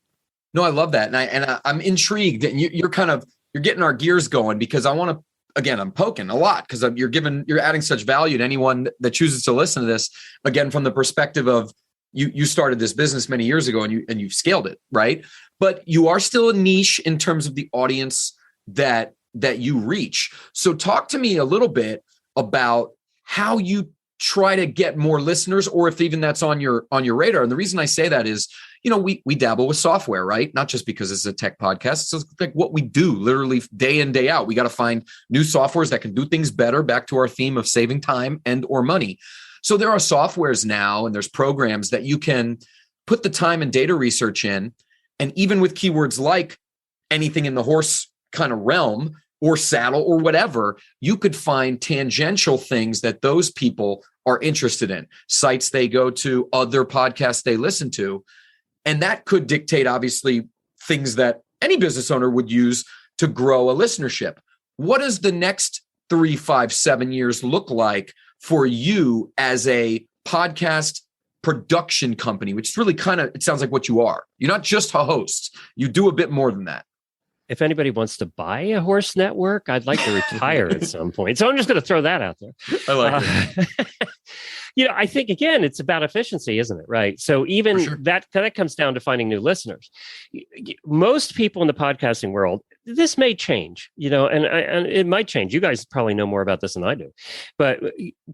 No, I love that. And I'm intrigued. And you're getting our gears going, because I want to, again, I'm poking a lot because you're adding such value to anyone that chooses to listen to this, again, from the perspective of you started this business many years ago and you've scaled it, right? But you are still a niche in terms of the audience that you reach. So talk to me a little bit about how you try to get more listeners, or if even that's on your radar. And the reason I say that is, we dabble with software, right? Not just because it's a tech podcast. It's like what we do literally day in, day out. We got to find new softwares that can do things better, back to our theme of saving time and or money. So there are softwares now, and there's programs that you can put the time and data research in. And even with keywords like anything in the horse kind of realm or saddle or whatever, you could find tangential things that those people are interested in, sites they go to, other podcasts they listen to. And that could dictate, obviously, things that any business owner would use to grow a listenership. What does the next 3, 5, 7 years look like for you as a podcast production company, which is really kind of, it sounds like what you are. You're not just a host. You do a bit more than that. If anybody wants to buy a horse network, I'd like to retire at some point. So I'm just going to throw that out there. I like it. I think, again, it's about efficiency, isn't it? Right. So even sure. that comes down to finding new listeners. Most people in the podcasting world, this may change, and it might change. You guys probably know more about this than I do. But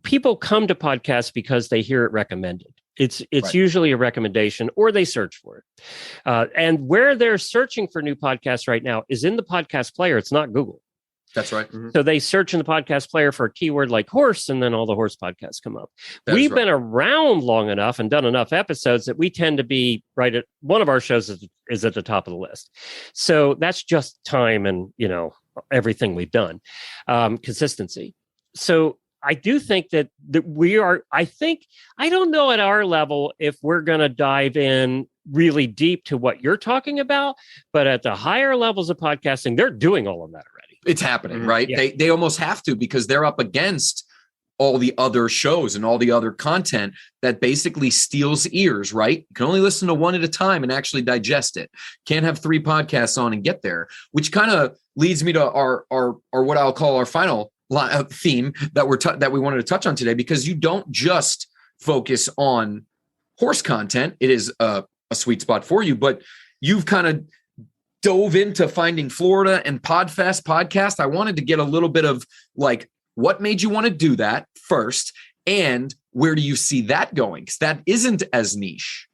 people come to podcasts because they hear it recommended. It's right. Usually a recommendation, or they search for it. And where they're searching for new podcasts right now is in the podcast player. It's not Google. That's right. Mm-hmm. So they search in the podcast player for a keyword like horse, and then all the horse podcasts come up. We've been around long enough and done enough episodes that we tend to be right at one of our shows is at the top of the list. So that's just time and, everything we've done, consistency. So I do think that we are, I don't know at our level if we're going to dive in really deep to what you're talking about, but at the higher levels of podcasting, they're doing all of that already. It's happening, right? Yeah. They almost have to, because they're up against all the other shows and all the other content that basically steals ears, right? You can only listen to one at a time and actually digest it. Can't have 3 podcasts on and get there, which kind of leads me to our what I'll call our final theme that we wanted to touch on today, because you don't just focus on horse content. It is a sweet spot for you, but you've kind of dove into finding Florida and Podfest podcast. I wanted to get a little bit of like, what made you want to do that first, and where do you see that going? Because that isn't as niche.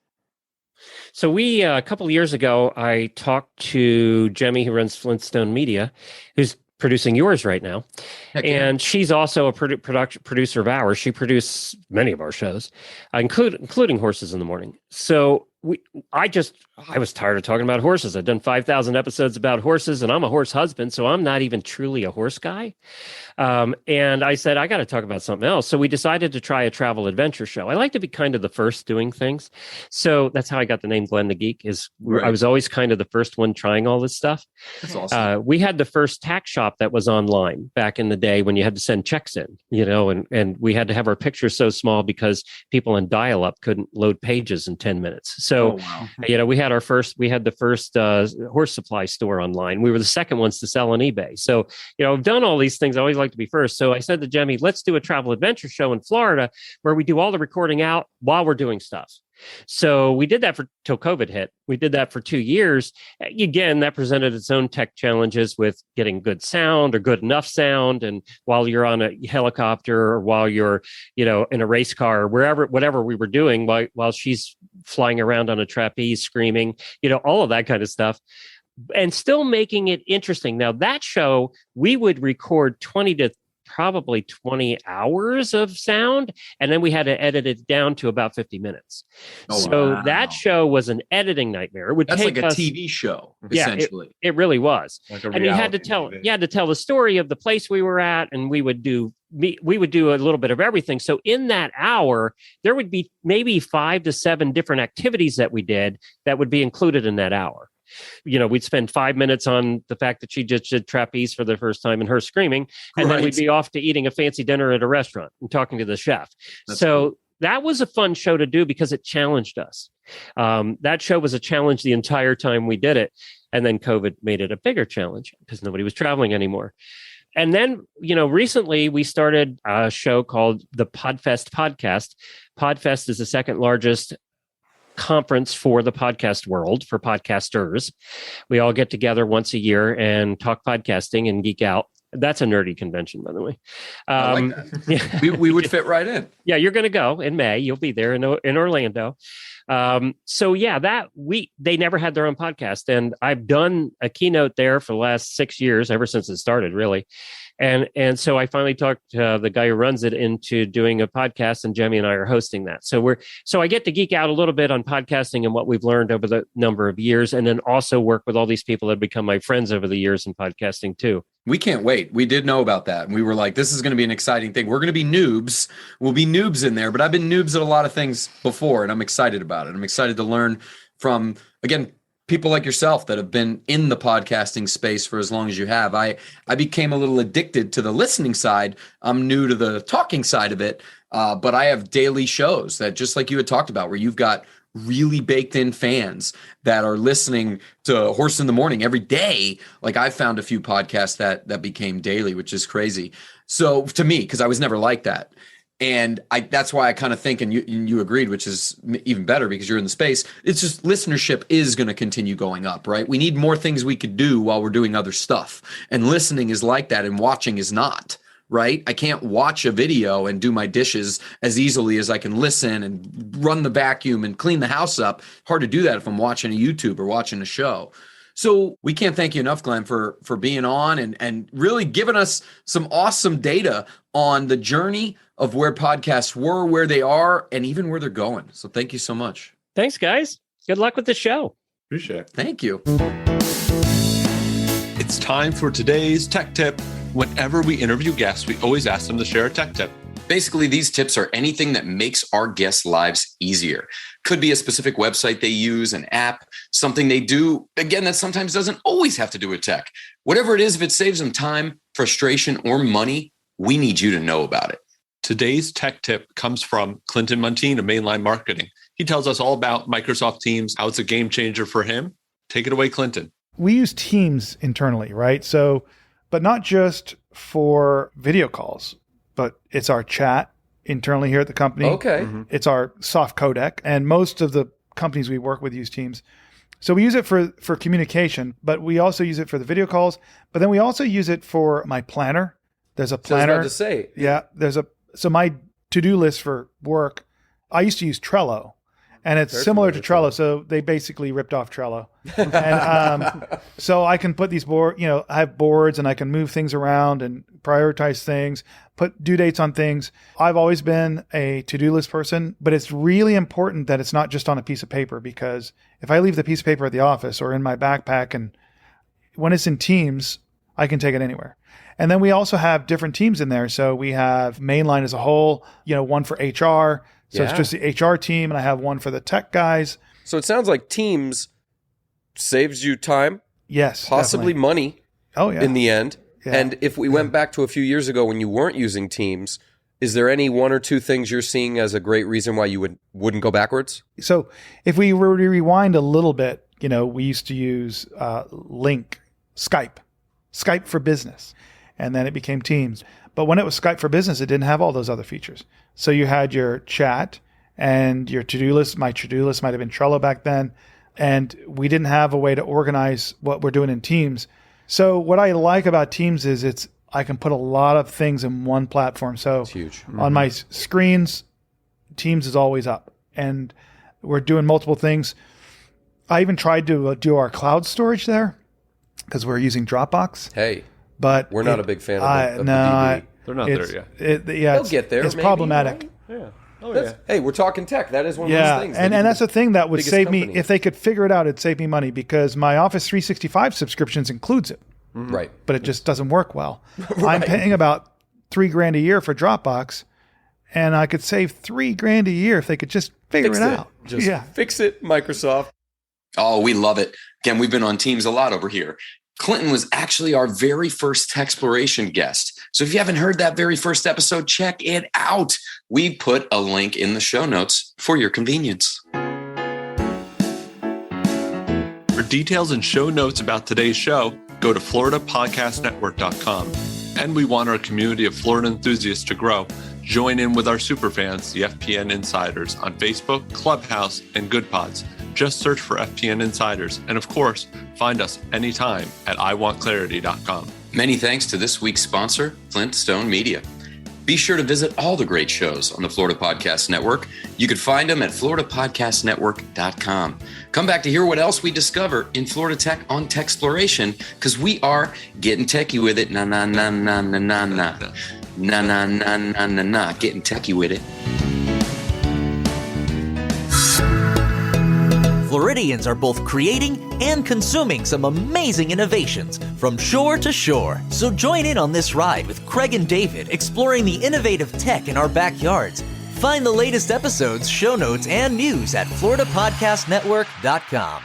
So we, a couple of years ago, I talked to Jemmy, who runs Flintstone Media, who's producing yours right now. And she's also a producer of ours. She produced many of our shows, including Horses in the Morning. So I was tired of talking about horses. I've done 5,000 episodes about horses, and I'm a horse husband, so I'm not even truly a horse guy. And I said, I got to talk about something else. So we decided to try a travel adventure show. I like to be kind of the first doing things. So that's how I got the name Glenn the Geek, I was always kind of the first one trying all this stuff. That's awesome. We had the first tax shop that was online back in the day when you had to send checks in, and we had to have our pictures so small because people in dial-up couldn't load pages in 10 minutes. So, we had the first horse supply store online. We were the second ones to sell on eBay. So, I've done all these things. I always like to be first. So I said to Jemmy, let's do a travel adventure show in Florida where we do all the recording out while we're doing stuff. So we did that till COVID hit. We did that for 2 years. Again, that presented its own tech challenges with getting good sound or good enough sound. And while you're on a helicopter, or while you're, in a race car, or whatever we were doing, while she's flying around on a trapeze screaming, all of that kind of stuff, and still making it interesting. Now, that show, we would record 20 to probably 20 hours of sound, and then we had to edit it down to about 50 minutes. That show was an editing nightmare. It would That's take like a TV show, essentially. It really was. Like and you had to tell the story of the place we were at, and we would do a little bit of everything. So in that hour, there would be maybe 5 to 7 different activities that we did that would be included in that hour. We'd spend 5 minutes on the fact that she just did trapeze for the first time and her screaming, and then we'd be off to eating a fancy dinner at a restaurant and talking to the chef. That's cool. That was a fun show to do because it challenged us. That show was a challenge the entire time we did it. And then COVID made it a bigger challenge because nobody was traveling anymore. And then, recently we started a show called the Podfest Podcast. Podfest is the second largest conference for the podcast world, for podcasters. We all get together once a year and talk podcasting and geek out. That's a nerdy convention, by the way. I like that. We would fit right in. Yeah, you're going to go in May. You'll be there in Orlando. So yeah, they never had their own podcast, and I've done a keynote there for the last 6 years, ever since it started, really. And so I finally talked the guy who runs it into doing a podcast, and Jemmy and I are hosting that. So I get to geek out a little bit on podcasting and what we've learned over the number of years, and then also work with all these people that have become my friends over the years in podcasting too. We can't wait. We did know about that. And we were like, this is going to be an exciting thing. We're going to be noobs. We'll be noobs in there, but I've been noobs at a lot of things before, and I'm excited about it. I'm excited to learn from, again, people like yourself that have been in the podcasting space for as long as you have. I became a little addicted to the listening side. I'm new to the talking side of it. But I have daily shows that, just like you had talked about, where you've got really baked in fans that are listening to Horse in the Morning every day. Like, I found a few podcasts that became daily, which is crazy. So to me, because I was never like that. And that's why I kind of think, and you agreed, which is even better because you're in the space. It's just listenership is going to continue going up, right? We need more things we could do while we're doing other stuff. And listening is like that, and watching is not, right? I can't watch a video and do my dishes as easily as I can listen and run the vacuum and clean the house up. Hard to do that if I'm watching a YouTube or watching a show. So we can't thank you enough, Glenn, for being on and really giving us some awesome data on the journey of where podcasts were, where they are, and even where they're going. So thank you so much. Thanks, guys. Good luck with the show. Appreciate it. Thank you. It's time for today's tech tip. Whenever we interview guests, we always ask them to share a tech tip. Basically, these tips are anything that makes our guests' lives easier. Could be a specific website they use, an app, something they do, again, that sometimes doesn't always have to do with tech. Whatever it is, if it saves them time, frustration, or money, we need you to know about it. Today's tech tip comes from Clinton Muntean of Mainline Marketing. He tells us all about Microsoft Teams, how it's a game changer for him. Take it away, Clinton. We use Teams internally, right? So, but not just for video calls, but it's our chat internally here at the company. Okay. Mm-hmm. It's our soft codec, and most of the companies we work with use Teams. So we use it for communication, but we also use it for the video calls. But then we also use it for my planner. There's a planner. I was about to say. Yeah. So my to-do list for work, I used to use Trello, and it's similar to Trello. So they basically ripped off Trello. And so I can put these I have boards, and I can move things around and prioritize things, put due dates on things. I've always been a to-do list person, but it's really important that it's not just on a piece of paper, because if I leave the piece of paper at the office or in my backpack, and when it's in Teams, I can take it anywhere. And then we also have different teams in there. So we have Mainline as a whole, one for HR. So it's just the HR team, and I have one for the tech guys. So it sounds like Teams saves you time. Yes. Possibly definitely. money. Oh, yeah. In the end. Yeah. And if we went back to a few years ago when you weren't using Teams, is there any one or two things you're seeing as a great reason why you wouldn't go backwards? So if we were to rewind a little bit, we used to use Skype for Business, and then it became Teams. But when it was Skype for Business, it didn't have all those other features. So you had your chat and your to-do list. My to-do list might have been Trello back then. And we didn't have a way to organize what we're doing in Teams. So what I like about Teams is I can put a lot of things in one platform. So it's huge. Mm-hmm. On my screens, Teams is always up. And we're doing multiple things. I even tried to do our cloud storage there because we're using Dropbox. Hey. But we're not a big fan of the DB. They're not there yet. They'll get there. It's maybe, problematic. Right? Yeah. Oh, yeah. Hey, we're talking tech. That is one of those things. And that's the thing that would save company. me. If they could figure it out, it'd save me money, because my Office 365 subscriptions includes it. Mm-hmm. Right. But it just doesn't work well. Right. I'm paying about $3,000 a year for Dropbox, and I could save $3,000 a year if they could just figure it out. Just fix it, Microsoft. Oh, we love it. Again, we've been on Teams a lot over here. Clinton was actually our very first TECHxploration guest. So if you haven't heard that very first episode, check it out. We put a link in the show notes for your convenience. For details and show notes about today's show, go to floridapodcastnetwork.com. And we want our community of Florida enthusiasts to grow. Join in with our superfans, the FPN Insiders, on Facebook, Clubhouse, and Good Pods. Just search for FPN Insiders. And of course, find us anytime at iwantclarity.com. Many thanks to this week's sponsor, Flint Stone Media. Be sure to visit all the great shows on the Florida Podcast Network. You can find them at floridapodcastnetwork.com. Come back to hear what else we discover in Florida Tech on TECHxploration, because we are getting techie with it. Na, na, na, na, na, na, na. Na, na, na, na, na, na. Getting techie with it. Floridians are both creating and consuming some amazing innovations from shore to shore. So join in on this ride with Craig and David exploring the innovative tech in our backyards. Find the latest episodes, show notes, and news at floridapodcastnetwork.com.